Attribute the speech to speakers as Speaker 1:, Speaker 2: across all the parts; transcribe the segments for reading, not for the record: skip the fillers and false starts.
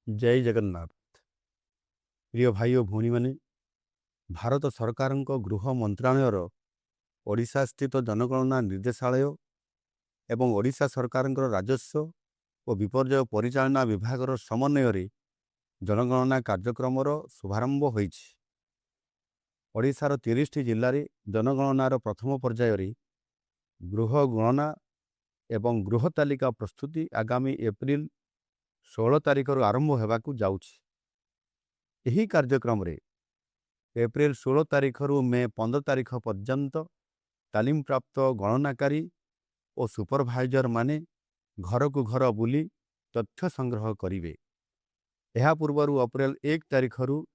Speaker 1: जय जगन्नाथ। प्रिय भाई और भौणी माने भारत सरकार गृह मंत्रालयर ओडिशा स्थित जनगणना निर्देशालय एवं ओडिशा सरकार राजस्व और विपर्यय परिचालना विभाग समन्वय जनगणना कार्यक्रम शुभारंभ होईछि। ओडिशार 30 जिल्लार जनगणनार प्रथम पर्यायर गृह गणना एवं गृह तालिका प्रस्तुति आगामी एप्रिल 16 तारिख आरंभ होगाकू जाउछि। एही कार्यक्रम रे एप्रिल 16 तारिख रु मे 15 तारिख पर्यंत तालीम प्राप्त गणनाकारी और सुपरभाइजर माने घर को घर बुली तथ्य संग्रह करिवे। एहा पूर्वरु अप्रैल 1 तारिख रु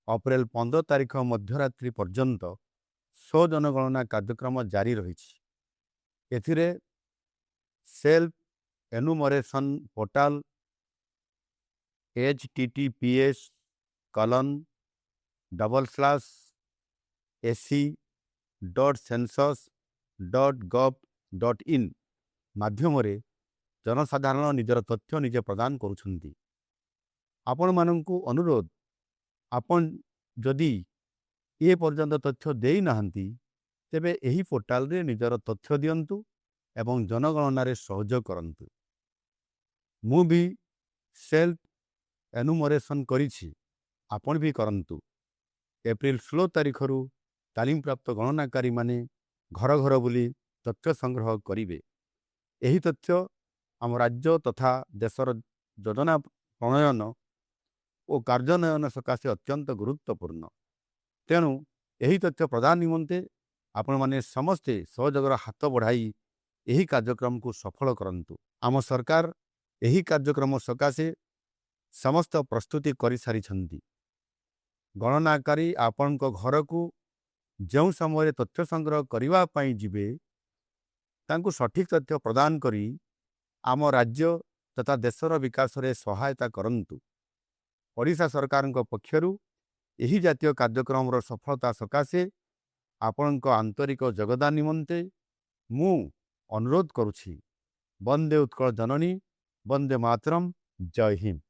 Speaker 1: अप्रैल 15 तारिख मध्यरात्रि पर्यंत जनगणना कार्यक्रम जारी रहिछि। एथिरे सेल्फ एनुमरेशन पोर्टाल https://ac.census.gov.in माध्यम जनसाधारण निजर तथ्य निजे प्रदान करुछंती। आपण मानंकु अनुरोध, आपण जदि ए पर्यंत तथ्य देई नाहंती तेबे एही पोर्टाल रे निजर तथ्य दियंतु एवं जनगणना रे सहयोग करंतु। मु भी सेल्फ एनुमरेशन करिछि, आपण भी करंतु। एप्रिल 16 तारिख रु तालीम प्राप्त गणनाकारी माने घर घर बुली तथ्य संग्रह करिवे। एही तथ्य आम राज्य तथा देशर योजना प्रणयन और कार्यान्वयन सकाशे अत्यंत गुरुत्वपूर्ण। तेणु एही तथ्य प्रदान निमंते आपण माने समस्ते सहयोगर हाथ बढ़ाई एही कार्यक्रम को सफल करंतु। आम सरकार एही कार्यक्रम सकाशे समस्त प्रस्तुति करि सारिछंती। गणनाकारी आपण घर को जो समय तथ्य संग्रह करने पाई जिबे तांकु सठिक तथ्य प्रदान करी आम राज्य तथा देशर विकास रे सहायता करंतु। ओडिशा सरकार पक्षरु एही जातीय कार्यक्रम रो सफलता सकाशे आपण आंतरिक योगदान निमंते मु अनुरोध करुछि। वंदे उत्कल जननी, वंदे मातरम, जय हिंद।